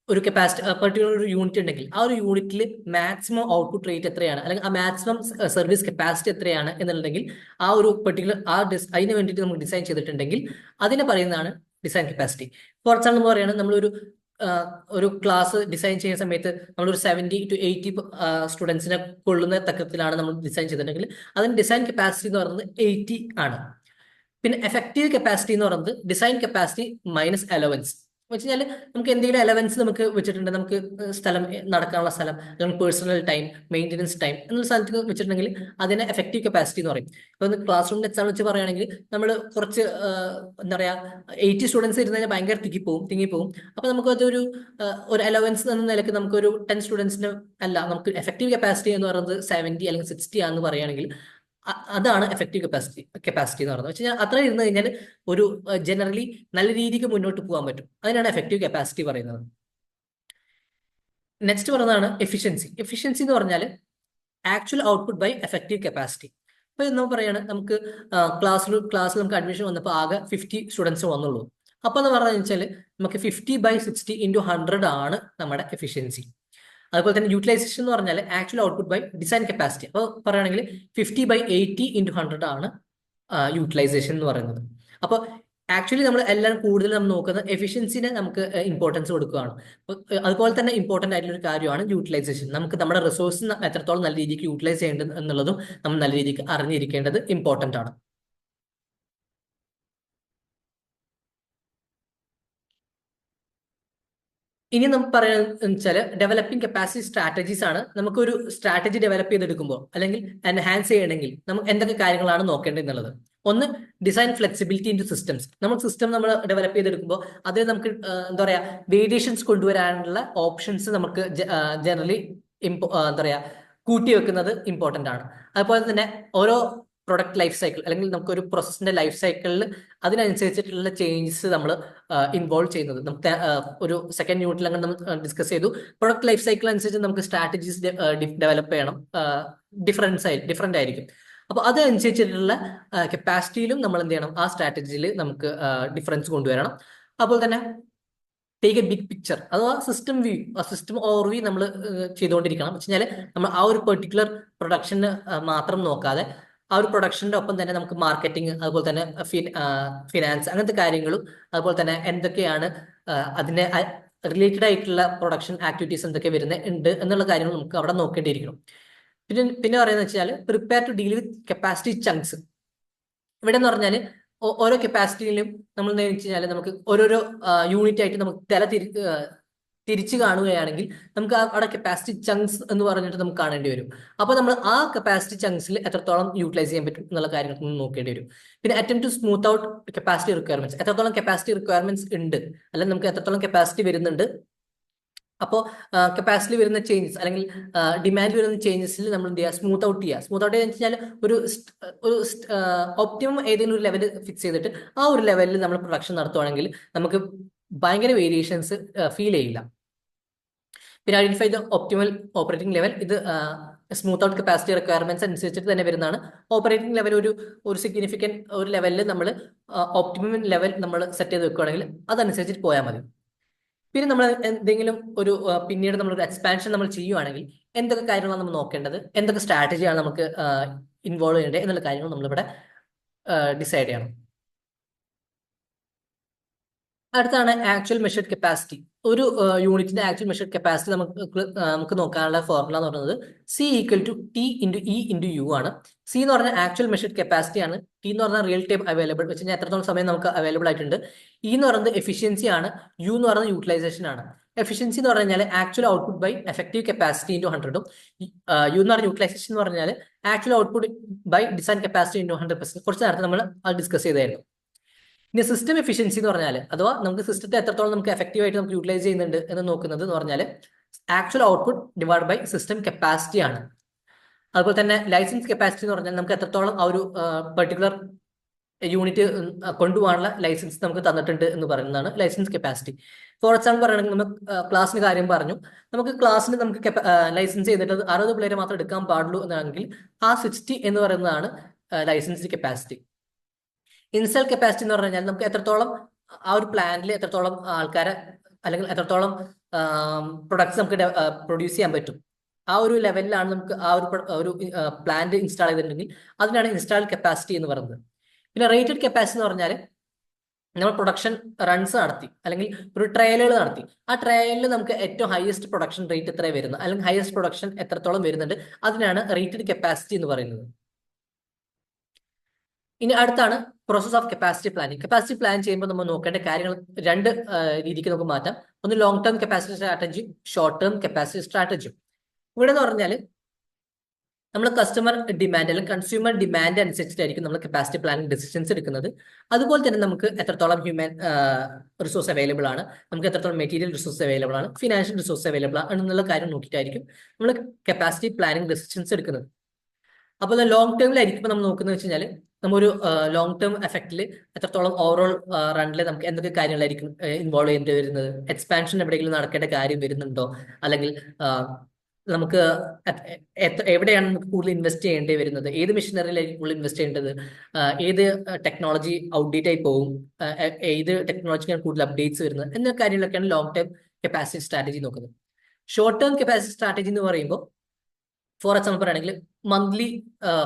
ഒരു യൂണിറ്റ് ഉണ്ടെങ്കിൽ ആ ഒരു യൂണിറ്റിൽ മാക്സിമം ഔട്ട്പുട്ട് റേറ്റ് എത്രയാണ് അല്ലെങ്കിൽ ആ മാക്സിമം സർവീസ് കപ്പാസിറ്റി എത്രയാണ് എന്നുണ്ടെങ്കിൽ ആ ഒരു പെർട്ടിക്കുലർ അതിന് വേണ്ടിയിട്ട് നമ്മൾ ഡിസൈൻ ചെയ്തിട്ടുണ്ടെങ്കിൽ അതിനെ പറയുന്നതാണ് ഡിസൈൻ കപ്പാസിറ്റി. ഫോർ എക്സാമ്പിൾ പറയുകയാണെങ്കിൽ നമ്മളൊരു ക്ലാസ് ഡിസൈൻ ചെയ്യുന്ന സമയത്ത് നമ്മളൊരു 70 to 80 സ്റ്റുഡൻസിനെ കൊള്ളുന്ന തക്കത്തിലാണ് നമ്മൾ ഡിസൈൻ ചെയ്തിട്ടുണ്ടെങ്കിൽ അതിന് ഡിസൈൻ കപ്പാസിറ്റി എന്ന് പറയുന്നത് 80 ആണ്. പിന്നെ എഫക്റ്റീവ് കപ്പാസിറ്റി എന്ന് പറയുന്നത് ഡിസൈൻ കപ്പാസിറ്റി മൈനസ് അലവൻസ്. വെച്ച് കഴിഞ്ഞാൽ നമുക്ക് എന്തെങ്കിലും അലവൻസ് നമുക്ക് വെച്ചിട്ടുണ്ട്, നമുക്ക് സ്ഥലം നടക്കാനുള്ള സ്ഥലം അല്ലെങ്കിൽ പേഴ്സണൽ ടൈം, മെയിൻ്റെനൻസ് ടൈം എന്നുള്ള സ്ഥലത്ത് വെച്ചിട്ടുണ്ടെങ്കിൽ അതിനെ എഫക്റ്റീവ് കപ്പാസിറ്റി എന്ന് പറയും. ഇപ്പൊ ക്ലാസ് റൂമിൽ എക്സാം വെച്ച് പറയുകയാണെങ്കിൽ നമ്മൾ കുറച്ച് എന്താ പറയാ 80 സ്റ്റുഡൻസ് ഇരുന്ന് കഴിഞ്ഞാൽ ഭയങ്കര തിങ്ങിപ്പോവും. അപ്പൊ നമുക്ക് അതൊരു അലവൻസ് എന്ന നിലയ്ക്ക് നമുക്കൊരു 10 സ്റ്റുഡൻസിന് അല്ല, നമുക്ക് എഫക്റ്റീവ് കപ്പാസിറ്റി എന്ന് പറയുന്നത് 70 അല്ലെങ്കിൽ 60 ആണെന്ന് പറയുകയാണെങ്കിൽ അതാണ് എഫക്റ്റീവ് കപ്പാസിറ്റി എന്ന് പറയുന്നത്. വെച്ച് കഴിഞ്ഞാൽ അത്ര ഇരുന്ന് കഴിഞ്ഞാൽ ഒരു ജനറലി നല്ല രീതിക്ക് മുന്നോട്ട് പോകാൻ പറ്റും. അതിനാണ് എഫക്റ്റീവ് കപ്പാസിറ്റി പറയുന്നത്. നെക്സ്റ്റ് പറയുന്നതാണ് എഫിഷ്യൻസി. എഫിഷ്യൻസി എന്ന് പറഞ്ഞാൽ actual output by effective capacity. ഇപ്പൊ നമ്മൾ പറയാണ് നമുക്ക് ക്ലാസ്സിൽ നമുക്ക് അഡ്മിഷൻ വന്നപ്പോൾ ആകെ 50 സ്റ്റുഡൻസ് വന്നുള്ളൂ. അപ്പൊ എന്ന് പറഞ്ഞു വെച്ചാൽ നമുക്ക് 50/60 × 100 ആണ് നമ്മുടെ എഫിഷ്യൻസി. അതുപോലെ തന്നെ യൂട്ടിലൈസേഷൻ എന്ന് പറഞ്ഞാൽ actual output by design capacity. അപ്പോൾ പറയുകയാണെങ്കിൽ 50/80 × 100 ആണ് യൂട്ടിലൈസേഷൻ എന്ന് പറയുന്നത്. അപ്പോൾ ആക്ച്വലി നമ്മൾ എല്ലാം കൂടുതൽ നമ്മൾ നോക്കുന്നത് എഫിഷ്യൻസിനെ നമുക്ക് ഇമ്പോർട്ടൻസ് കൊടുക്കുകയാണ്. അതുപോലെ തന്നെ ഇമ്പോർട്ടൻ്റ് ആയിട്ടുള്ള ഒരു കാര്യമാണ് യൂട്ടിലൈസേഷൻ. നമുക്ക് നമ്മുടെ റിസോഴ്സ് എത്രത്തോളം നല്ല രീതിക്ക് യൂട്ടിലൈസ് ചെയ്യേണ്ടത് എന്നുള്ളതും നമ്മൾ നല്ല രീതിക്ക് അറിഞ്ഞിരിക്കേണ്ടത് ഇമ്പോർട്ടൻ്റ് ആണ്. ഇനി നമുക്ക് പറയുന്നത് വെച്ചാൽ ഡെവലപ്പിംഗ് കപ്പാസിറ്റി സ്ട്രാറ്റജീസ് ആണ്. നമുക്കൊരു സ്ട്രാറ്റജി ഡെവലപ്പ് ചെയ്തെടുക്കുമ്പോൾ അല്ലെങ്കിൽ എൻഹാൻസ് ചെയ്യണമെങ്കിൽ നമുക്ക് എന്തൊക്കെ കാര്യങ്ങളാണ് നോക്കേണ്ടത് എന്നുള്ളത്. ഒന്ന്, design flexibility into systems. നമ്മൾ ഡെവലപ്പ് ചെയ്തെടുക്കുമ്പോൾ അത് നമുക്ക് എന്താ പറയാ വേരിയേഷൻസ് കൊണ്ടുവരാനുള്ള ഓപ്ഷൻസ് നമുക്ക് ജനറലി എന്താ പറയാ കൂട്ടി വെക്കുന്നത് ഇമ്പോർട്ടൻ്റ് ആണ്. അതുപോലെ തന്നെ ഓരോ പ്രൊഡക്റ്റ് ലൈഫ് സൈക്കിൾ അല്ലെങ്കിൽ നമുക്കൊരു പ്രോസസ്സിന്റെ ലൈഫ് സൈക്കിളിൽ അതിനനുസരിച്ചിട്ടുള്ള ചേഞ്ചസ് നമ്മൾ ഇൻവോൾവ് ചെയ്യുന്നത്. നമുക്ക് ഒരു സെക്കൻഡ് യൂണിറ്റിൽ അങ്ങനെ നമ്മൾ ഡിസ്കസ് ചെയ്തു. പ്രൊഡക്റ്റ് ലൈഫ് സൈക്കിൾ അനുസരിച്ച് നമുക്ക് സ്ട്രാറ്റജീസ് ഡെവലപ്പ് ചെയ്യണം, ഡിഫറെന്റ് ആയിരിക്കും. അപ്പൊ അതനുസരിച്ചിട്ടുള്ള കപ്പാസിറ്റിയിലും നമ്മൾ എന്ത് ചെയ്യണം, ആ സ്ട്രാറ്റജിയിൽ നമുക്ക് ഡിഫറൻസ് കൊണ്ടുവരണം. അതുപോലെ തന്നെ ടേക്ക് എ ബിഗ് പിക്ചർ അഥവാ സിസ്റ്റം വ്യൂ, സിസ്റ്റം ഓവർവ്യൂ നമ്മൾ ചെയ്തുകൊണ്ടിരിക്കണം. വെച്ച് കഴിഞ്ഞാൽ നമ്മൾ ആ ഒരു പെർട്ടിക്കുലർ പ്രൊഡക്ഷന് മാത്രം നോക്കാതെ ആ ഒരു പ്രൊഡക്ഷന്റെ ഒപ്പം തന്നെ നമുക്ക് മാർക്കറ്റിംഗ്, അതുപോലെ തന്നെ ഫിനാൻസ്, അങ്ങനത്തെ കാര്യങ്ങളും, അതുപോലെ തന്നെ എന്തൊക്കെയാണ് അതിനെ റിലേറ്റഡ് ആയിട്ടുള്ള പ്രൊഡക്ഷൻ ആക്ടിവിറ്റീസ് എന്തൊക്കെ വരുന്നത് ഉണ്ട് എന്നുള്ള കാര്യങ്ങൾ നമുക്ക് അവിടെ നോക്കേണ്ടിയിരിക്കണം. പിന്നെ പറയുന്നത് വെച്ചാൽ prepare to deal with capacity chunks. ഇവിടെ എന്ന് പറഞ്ഞാൽ ഓരോ കപ്പാസിറ്റിയിലും നമ്മൾ എന്ന് വെച്ച് കഴിഞ്ഞാൽ നമുക്ക് ഓരോരോ യൂണിറ്റ് ആയിട്ട് നമുക്ക് തിരിച്ചു കാണുകയാണെങ്കിൽ നമുക്ക് അവിടെ കപ്പാസിറ്റി ചങ്ക്സ് എന്ന് പറഞ്ഞിട്ട് നമുക്ക് കാണേണ്ടി വരും. അപ്പോൾ നമ്മൾ ആ കപ്പാസിറ്റി ചങ്ക്സിൽ എത്രത്തോളം യൂട്ടിലൈസ് ചെയ്യാൻ പറ്റും എന്നുള്ള കാര്യങ്ങൾ നോക്കേണ്ടി വരും. പിന്നെ attempt to smooth out capacity requirements, എത്രത്തോളം കപ്പാസിറ്റി റിക്വയർമെന്റ്സ് ഉണ്ട്, അല്ലെങ്കിൽ നമുക്ക് എത്രത്തോളം കപ്പാസിറ്റി വരുന്നുണ്ട്. അപ്പോൾ കപ്പാസിറ്റി വരുന്ന ചേഞ്ചസ് അല്ലെങ്കിൽ ഡിമാൻഡ് വരുന്ന ചേഞ്ചസിൽ നമ്മൾ എന്ത് ചെയ്യുക, സ്മൂത്ത് ഔട്ട് ചെയ്യുക. സ്മൂത്ത് ഔട്ട് ചെയ്യുക വെച്ചാൽ ഒരു ഒപ്റ്റിമം ഏതെങ്കിലും ഒരു ലെവൽ ഫിക്സ് ചെയ്തിട്ട് ആ ഒരു ലെവലിൽ നമ്മൾ പ്രൊഡക്ഷൻ നടത്തുവാണെങ്കിൽ നമുക്ക് ഭയങ്കര വേരിയേഷൻസ് ഫീൽ ചെയ്യില്ല. പിന്നെ identify the optimal operating level. ഇത് സ്മൂത്ത് ഔട്ട് കപ്പാസിറ്റി റിക്വയർമെന്റ്സ് അനുസരിച്ചിട്ട് തന്നെ വരുന്നതാണ്. ഓപ്പറേറ്റിംഗ് ലെവൽ ഒരു സിഗ്നിഫിക്കൻറ്റ് ഒരു ലെവലിൽ നമ്മൾ ഒപ്റ്റിമം ലെവൽ നമ്മൾ സെറ്റ് ചെയ്ത് വെക്കുകയാണെങ്കിൽ അതനുസരിച്ചിട്ട് പോയാൽ മതി. പിന്നെ നമ്മൾ എന്തെങ്കിലും ഒരു പിന്നീട് നമ്മളൊരു എക്സ്പാൻഷൻ നമ്മൾ ചെയ്യുവാണെങ്കിൽ എന്തൊക്കെ കാര്യങ്ങളാണ് നമ്മൾ നോക്കേണ്ടത്, എന്തൊക്കെ സ്ട്രാറ്റജിയാണ് നമുക്ക് ഇൻവോൾവ് ചെയ്യേണ്ടത് എന്നുള്ള കാര്യങ്ങൾ നമ്മളിവിടെ ഡിസൈഡ് ചെയ്യണം. അടുത്താണ് ആക്ച്വൽ മെഷർഡ് കപ്പാസിറ്റി. ഒരു യൂണിറ്റിന്റെ ആക്ച്വൽ മെഷർഡ് കപ്പാസിറ്റി നമുക്ക് നോക്കാനുള്ള ഫോർമുല എന്ന് പറയുന്നത് C equal to T into E into U ആണ്. സി എന്ന് പറഞ്ഞാൽ ആക്ച്വൽ മെഷർഡ് കപ്പാസിറ്റി ആണ്. ടി എന്ന് പറഞ്ഞാൽ റിയൽ ടൈം അവൈലബിൾ, വെച്ച് കഴിഞ്ഞാൽ എത്രത്തോളം സമയം നമുക്ക് അവൈലബിൾ ആയിട്ടുണ്ട്. ഇ എന്ന് പറയുന്നത് എഫിഷ്യൻസി ആണ്. യു എന്ന് പറയുന്നത് യൂട്ടിലൈസേഷൻ ആണ്. എഫിഷ്യൻസി എന്ന് പറഞ്ഞാൽ actual output by effective capacity into 100ഉം, യു എന്ന് പറഞ്ഞ യൂട്ടിലൈസേഷൻ എന്ന് പറഞ്ഞാൽ actual output by design capacity into 100%. കുറച്ച് നേരത്തെ നമ്മൾ ഡിസ്കസ് ചെയ്തായിരുന്നു. ഇനി സിസ്റ്റം എഫിഷ്യൻസി എന്ന് പറഞ്ഞാൽ അഥവാ നമുക്ക് സിസ്റ്റത്തെ എത്രത്തോളം നമുക്ക് എഫക്റ്റീവ് ആയിട്ട് നമുക്ക് യൂട്ടിലൈസ് ചെയ്യുന്നുണ്ട് എന്ന് നോക്കുന്നത് എന്ന് പറഞ്ഞാൽ actual output divide by system capacity ആണ്. അതുപോലെ തന്നെ ലൈസൻസ് കപ്പാസിറ്റി എന്ന് പറഞ്ഞാൽ നമുക്ക് എത്രത്തോളം ആ ഒരു പെർട്ടിക്കുലർ യൂണിറ്റ് കൊണ്ടുപോകാനുള്ള ലൈസൻസ് നമുക്ക് തന്നിട്ടുണ്ട് എന്ന് പറയുന്നതാണ് ലൈസൻസ് കപ്പാസിറ്റി. ഫോർ എക്സാമ്പിൾ പറയുകയാണെങ്കിൽ നമ്മൾ ക്ലാസ്സിന് കാര്യം പറഞ്ഞു, നമുക്ക് ക്ലാസ്സിന് നമുക്ക് ലൈസൻസ് ചെയ്തിട്ട് 60 പിള്ളേരെ മാത്രം എടുക്കാൻ പാടുള്ളൂ എന്നാണെങ്കിൽ ആ 60 എന്ന് പറയുന്നതാണ് ലൈസൻസ് കപ്പാസിറ്റി. ഇൻസ്റ്റൽ കപ്പാസിറ്റി എന്ന് പറഞ്ഞാൽ നമുക്ക് എത്രത്തോളം ആ ഒരു പ്ലാന്റിൽ എത്രത്തോളം ആൾക്കാരെ അല്ലെങ്കിൽ എത്രത്തോളം പ്രൊഡക്ട്സ് നമുക്ക് പ്രൊഡ്യൂസ് ചെയ്യാൻ പറ്റും, ആ ഒരു ലെവലിലാണ് നമുക്ക് ആ ഒരു പ്ലാന്റ് ഇൻസ്റ്റാൾ ചെയ്തിട്ടുണ്ടെങ്കിൽ അതിനാണ് ഇൻസ്റ്റാൾ കപ്പാസിറ്റി എന്ന് പറയുന്നത്. പിന്നെ റേറ്റഡ് കപ്പാസിറ്റി എന്ന് പറഞ്ഞാൽ നമ്മൾ പ്രൊഡക്ഷൻ റൺസ് നടത്തി അല്ലെങ്കിൽ ഒരു ട്രയലുകൾ നടത്തി, ആ ട്രയലിൽ നമുക്ക് ഏറ്റവും ഹയസ്റ്റ് പ്രൊഡക്ഷൻ റേറ്റ് എത്ര വരുന്നത് അല്ലെങ്കിൽ ഹയസ്റ്റ് പ്രൊഡക്ഷൻ എത്രത്തോളം വരുന്നുണ്ട്, അതിനാണ് റേറ്റഡ് കപ്പാസിറ്റി എന്ന് പറയുന്നത്. ഇനി അടുത്താണ് process of capacity planning. Capacity plan ചെയ്യുമ്പോൾ നമ്മൾ നോക്കേണ്ട കാര്യങ്ങൾ രണ്ട് രീതിക്ക് നമുക്ക് മാറ്റാം. ഒന്ന് ലോങ് ടേം കപ്പാസിറ്റി സ്ട്രാറ്റജിയും ഷോർട്ട് ടേം കപ്പാസിറ്റി സ്ട്രാറ്റജിയും. ഇവിടെ എന്ന് പറഞ്ഞാൽ നമ്മൾ കസ്റ്റമർ ഡിമാൻഡ് അല്ലെങ്കിൽ കൺസ്യൂമർ ഡിമാൻഡ് അനുസരിച്ചിട്ടായിരിക്കും നമ്മൾ കപ്പാസിറ്റി പ്ലാനിങ് ഡിസിഷൻസ് എടുക്കുന്നത്. അതുപോലെ തന്നെ നമുക്ക് എത്രത്തോളം ഹ്യൂമൻ റിസോഴ്സ് അവൈലബിൾ ആണ്, നമുക്ക് എത്രത്തോളം മെറ്റീരിയൽ റിസോഴ്സ് അവൈലബിൾ ആണ്, ഫിനാൻഷ്യൽ റിസോഴ്സ് അവൈലബിൾ ആണ് എന്നുള്ള കാര്യം നോക്കിയിട്ടായിരിക്കും നമ്മൾ കപ്പാസിറ്റി പ്ലാനിങ് ഡിസിഷൻസ് എടുക്കുന്നത്. അപ്പോൾ ലോങ് ടേമിലായിരിക്കും നമ്മൾ നോക്കുന്നത് വെച്ച് കഴിഞ്ഞാൽ നമ്മൊരു ലോങ് ടേം എഫക്റ്റിൽ എത്രത്തോളം ഓവറോൾ റണ്ണിൽ നമുക്ക് എന്തൊക്കെ കാര്യങ്ങളായിരിക്കും ഇൻവോൾവ് ചെയ്യേണ്ടി വരുന്നത്, എക്സ്പാൻഷൻ എവിടെയെങ്കിലും നടക്കേണ്ട കാര്യം വരുന്നുണ്ടോ, അല്ലെങ്കിൽ നമുക്ക് എവിടെയാണ് നമുക്ക് കൂടുതൽ ഇൻവെസ്റ്റ് ചെയ്യേണ്ടി വരുന്നത്, ഏത് മെഷീനറിയിലായിരിക്കും കൂടുതൽ ഇൻവെസ്റ്റ് ചെയ്യേണ്ടത്, ഏത് ടെക്നോളജി ഔട്ട്ഡേറ്റ് ആയി പോകും, ഏത് ടെക്നോളജിക്കാണ് കൂടുതൽ അപ്ഡേറ്റ്സ് വരുന്നത് എന്ന കാര്യങ്ങളൊക്കെയാണ് ലോങ് ടേം കപ്പാസിറ്റി സ്ട്രാറ്റജി നോക്കുന്നത്. ഷോർട്ട് ടേം കപ്പാസിറ്റി സ്ട്രാറ്റജി എന്ന് പറയുമ്പോൾ ഫോർ എക്സാമ്പിൾ പറയുകയാണെങ്കിൽ മന്ത്ലി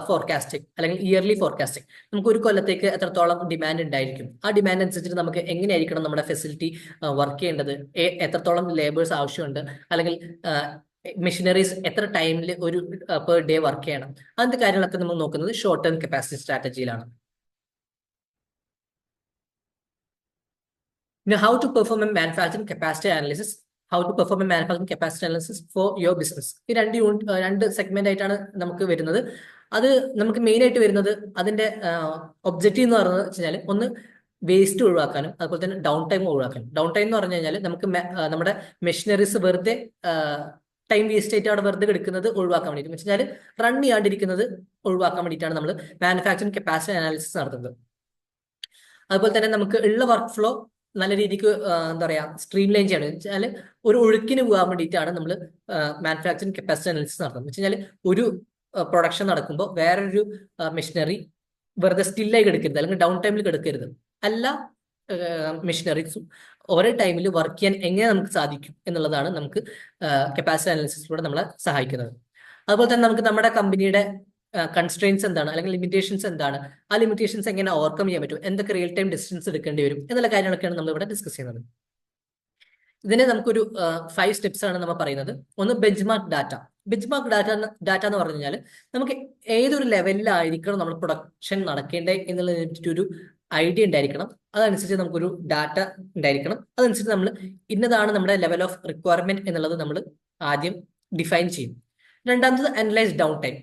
ഫോർകാസ്റ്റിംഗ് അല്ലെങ്കിൽ ഇയർലി ഫോർകാസ്റ്റിംഗ്. നമുക്ക് ഒരു കൊല്ലത്തേക്ക് എത്രത്തോളം ഡിമാൻഡ് ഉണ്ടായിരിക്കും, ആ ഡിമാൻഡ് അനുസരിച്ചിട്ട് നമുക്ക് എങ്ങനെയായിരിക്കണം നമ്മുടെ ഫെസിലിറ്റി വർക്ക് ചെയ്യേണ്ടത്, എത്രത്തോളം ലേബേഴ്സ് ആവശ്യമുണ്ട്, അല്ലെങ്കിൽ മെഷീനറീസ് എത്ര ടൈമിൽ ഒരു പെർ ഡേ വർക്ക് ചെയ്യണം, അങ്ങനത്തെ കാര്യങ്ങളൊക്കെ നമ്മൾ നോക്കുന്നത് ഷോർട്ട് ടേം കപ്പാസിറ്റി സ്ട്രാറ്റജിയിലാണ്. പിന്നെ how to perform a manufacturing capacity analysis, how to perform a manufacturing capacity analysis for your business. ഈ രണ്ട് സെഗ്മെന്റ് ആയിട്ടാണ് നമുക്ക് വരുന്നത്. അത് നമുക്ക് മെയിൻ ആയിട്ട് വരുന്നത് അതിന്റെ ഒബ്ജക്റ്റീവ് എന്ന് പറയുന്നത് വെച്ച് കഴിഞ്ഞാൽ ഒന്ന് വേസ്റ്റ് ഒഴിവാക്കാനും അതുപോലെ തന്നെ ഡൗൺ ടൈം ഒഴിവാക്കാനും. ഡൗൺ ടൈം എന്ന് പറഞ്ഞു കഴിഞ്ഞാൽ നമുക്ക് നമ്മുടെ മെഷീനറീസ് വെറുതെ ടൈം വേസ്റ്റ് ആയിട്ട് അവിടെ വെറുതെ എടുക്കുന്നത് ഒഴിവാക്കാൻ വേണ്ടിയിട്ട്, വെച്ച് കഴിഞ്ഞാൽ റൺ ചെയ്യാണ്ടിരിക്കുന്നത് ഒഴിവാക്കാൻ വേണ്ടിയിട്ടാണ് നമ്മൾ മാനുഫാക്ചറിംഗ് കപ്പാസിറ്റി അനാലിസിസ് നടത്തുന്നത്. അതുപോലെ തന്നെ നമുക്ക് ഉള്ള വർക്ക് ഫ്ലോ നല്ല രീതിക്ക് എന്താ പറയുക സ്ട്രീം ലൈൻ ചെയ്യണം വെച്ചാൽ ഒരു ഒഴുക്കിന് പോകാൻ വേണ്ടിയിട്ടാണ് നമ്മൾ മാനുഫാക്ചറിംഗ് കപ്പാസിറ്റി അനാലിസിസ് നടത്തുന്നത്. വെച്ച് കഴിഞ്ഞാൽ ഒരു പ്രൊഡക്ഷൻ നടക്കുമ്പോൾ വേറൊരു മെഷീനറി വെറുതെ സ്റ്റില്ലായി കിടക്കരുത് അല്ലെങ്കിൽ ഡൗൺ ടൈമിൽ കിടക്കരുത്. എല്ലാ മെഷീനറീസും ഓരോ ടൈമിൽ വർക്ക് ചെയ്യാൻ എങ്ങനെ നമുക്ക് സാധിക്കും എന്നുള്ളതാണ് നമുക്ക് കപ്പാസിറ്റി അനാലിസിസിലൂടെ നമ്മളെ സഹായിക്കുന്നത്. അതുപോലെ തന്നെ നമുക്ക് നമ്മുടെ കമ്പനിയുടെ കൺസ്ട്രെയിൻസ് എന്താണ്, അല്ലെങ്കിൽ ലിമിറ്റേഷൻസ് എന്താണ്, ആ ലിമിറ്റേഷൻസ് എങ്ങനെ ഓവർകം ചെയ്യാൻ പറ്റും, എന്തൊക്കെ റിയൽ ടൈം ഡിസിഷൻസ് എടുക്കേണ്ടി വരും എന്നുള്ള കാര്യങ്ങളൊക്കെയാണ് നമ്മൾ ഇവിടെ ഡിസ്കസ് ചെയ്യുന്നത്. ഇതിനെ നമുക്കൊരു 5 സ്റ്റെപ്സ് ആണ് നമ്മൾ പറയുന്നത്. ഒന്ന് ബെഞ്ച്മാർക്ക് ഡാറ്റ. ബെഞ്ച്മാർക്ക് ഡാറ്റ എന്ന് പറഞ്ഞു കഴിഞ്ഞാൽ നമുക്ക് ഏതൊരു ലെവലിലായിരിക്കണം നമ്മൾ പ്രൊഡക്ഷൻ നടക്കേണ്ടത് എന്നുള്ളതിനെ ഒരു ഐഡിയ ഉണ്ടായിരിക്കണം. അതനുസരിച്ച് നമുക്കൊരു ഡാറ്റ ഉണ്ടായിരിക്കണം. അതനുസരിച്ച് നമ്മൾ ഇന്നതാണ് നമ്മുടെ ലെവൽ ഓഫ് റിക്വയർമെന്റ് എന്നുള്ളത് നമ്മൾ ആദ്യം ഡിഫൈൻ ചെയ്യും. രണ്ടാമത്തത് analyse down time.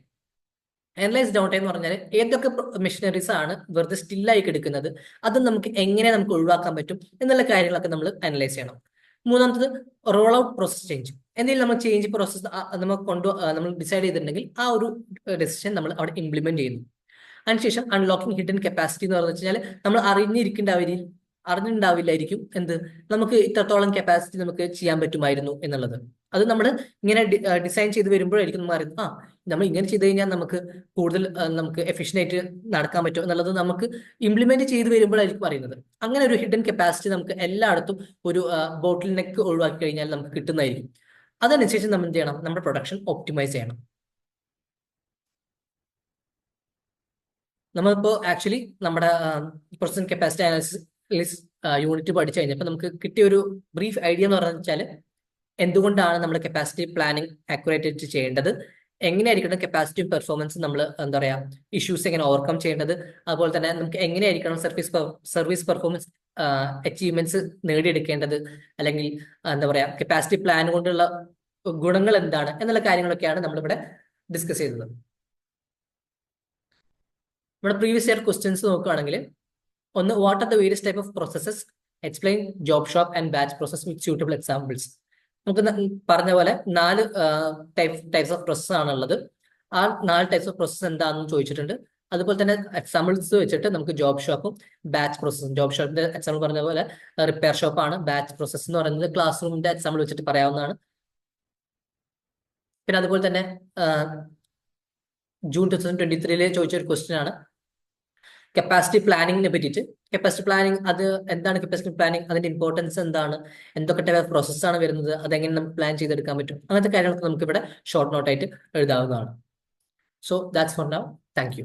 Analyse down time എന്ന് പറഞ്ഞാൽ ഏതൊക്കെ മെഷീനറീസ് ആണ് വെറുതെ സ്റ്റില്ലായി കിടക്കുന്നത്, അത് നമുക്ക് എങ്ങനെ നമുക്ക് ഒഴിവാക്കാൻ പറ്റും എന്നുള്ള കാര്യങ്ങളൊക്കെ നമ്മൾ അനലൈസ് ചെയ്യണം. മൂന്നാമത്തത് റോൾ ഔട്ട് പ്രോസസ് ചേഞ്ച്. എന്തെങ്കിലും നമ്മൾ ചേഞ്ച് പ്രോസസ് നമ്മൾ ഡിസൈഡ് ചെയ്തിട്ടുണ്ടെങ്കിൽ ആ ഒരു ഡെസിഷൻ നമ്മൾ അവിടെ ഇംപ്ലിമെന്റ് ചെയ്യുന്നു. അതിനുശേഷം അൺലോക്കിംഗ് ഹിഡൻ കപ്പാസിറ്റി എന്ന് പറഞ്ഞു വെച്ചാൽ നമ്മൾ അറിഞ്ഞിട്ടുണ്ടാവില്ലായിരിക്കും എന്ത് നമുക്ക് ഇത്രത്തോളം കപ്പാസിറ്റി നമുക്ക് ചെയ്യാൻ പറ്റുമായിരുന്നു എന്നുള്ളത്. അത് നമ്മൾ ഇങ്ങനെ ഡിസൈൻ ചെയ്ത് വരുമ്പോഴായിരിക്കും നമ്മൾ അറിയുന്നത് നമ്മൾ ഇങ്ങനെ ചെയ്ത് കഴിഞ്ഞാൽ നമുക്ക് കൂടുതൽ നമുക്ക് എഫിഷ്യൻ്റ് ആയിട്ട് നടക്കാൻ പറ്റും എന്നുള്ളത് നമുക്ക് ഇംപ്ലിമെന്റ് ചെയ്ത് വരുമ്പോഴായിരിക്കും അറിയുന്നത്. അങ്ങനെ ഒരു ഹിഡൻ കപ്പാസിറ്റി നമുക്ക് എല്ലായിടത്തും ഒരു ബോട്ടിൽ നെക്ക് ഒഴിവാക്കി കഴിഞ്ഞാൽ നമുക്ക് കിട്ടുന്നതായിരിക്കും. അതനുസരിച്ച് നമ്മൾ എന്ത് ചെയ്യണം, നമ്മുടെ പ്രൊഡക്ഷൻ ഒപ്റ്റിമൈസ് ചെയ്യണം. നമ്മളിപ്പോൾ ആക്ച്വലി നമ്മുടെ പ്രൊസസ് കപ്പാസിറ്റി അനാലിസിസ് യൂണിറ്റ് പഠിച്ചു കഴിഞ്ഞപ്പോൾ നമുക്ക് കിട്ടിയ ഒരു ബ്രീഫ് ഐഡിയ എന്ന് പറഞ്ഞു വെച്ചാൽ എന്തുകൊണ്ടാണ് നമ്മൾ കപ്പാസിറ്റി പ്ലാനിങ് ആക്യുറേറ്റ് ആയിട്ട് ചെയ്യേണ്ടത്, എങ്ങനെയായിരിക്കണം കപ്പാസിറ്റി പെർഫോമൻസ് നമ്മൾ എന്താ പറയുക ഇഷ്യൂസ് എങ്ങനെ ഓവർകം ചെയ്യേണ്ടത്, അതുപോലെ തന്നെ നമുക്ക് എങ്ങനെയായിരിക്കണം സർവീസ് പെർഫോമൻസ് അച്ചീവ്മെന്റ്സ് നേടിയെടുക്കേണ്ടത്, അല്ലെങ്കിൽ എന്താ പറയുക കപ്പാസിറ്റി പ്ലാൻ കൊണ്ടുള്ള ഗുണങ്ങൾ എന്താണ് എന്നുള്ള കാര്യങ്ങളൊക്കെയാണ് നമ്മളിവിടെ ഡിസ്കസ് ചെയ്തത്. നമ്മുടെ പ്രീവിയസ് ഇയർ ക്വസ്റ്റ്യൻസ് നോക്കുകയാണെങ്കിൽ ഒന്ന്, what are the various type of processes, explain job shop and batch process with suitable examples. നമുക്ക് പറഞ്ഞ പോലെ 4 ടൈപ്സ് ഓഫ് പ്രോസസ് ആണുള്ളത്. ആ 4 ടൈപ്സ് ഓഫ് പ്രോസസ് എന്താണെന്ന് ചോദിച്ചിട്ടുണ്ട്. അതുപോലെ തന്നെ എക്സാമ്പിൾസ് വെച്ചിട്ട് നമുക്ക് ജോബ് ഷോപ്പും ബാച്ച് പ്രോസസ്സും, ജോബ് ഷോപ്പിന്റെ എക്സാമ്പിൾ പറഞ്ഞ പോലെ റിപ്പയർ ഷോപ്പാണ്, ബാച്ച് പ്രോസസ് എന്ന് പറയുന്നത് ക്ലാസ് റൂമിന്റെ എക്സാമ്പിൾ വെച്ചിട്ട് പറയാവുന്നതാണ്. പിന്നെ അതുപോലെ തന്നെ ജൂൺ 2023 ചോദിച്ച ഒരു ക്വസ്റ്റ്യൻ ആണ് കപ്പാസിറ്റി പ്ലാനിങ്ങിനെ പറ്റിയിട്ട്. കപ്പാസിറ്റി പ്ലാനിങ് അത് എന്താണ്, കപ്പാസിറ്റി പ്ലാനിങ് അതിന്റെ ഇമ്പോർട്ടൻസ് എന്താണ്, എന്തൊക്കെ ടൈപ്പ് ഓഫ് പ്രോസസ്സാണ് വരുന്നത്, അതെങ്ങനെ നമുക്ക് പ്ലാൻ ചെയ്തെടുക്കാൻ പറ്റും, അങ്ങനത്തെ കാര്യങ്ങളൊക്കെ നമുക്ക് ഇവിടെ ഷോർട്ട് നോട്ടായിട്ട് എഴുതാവുന്നതാണ്. So that's for now. Thank you.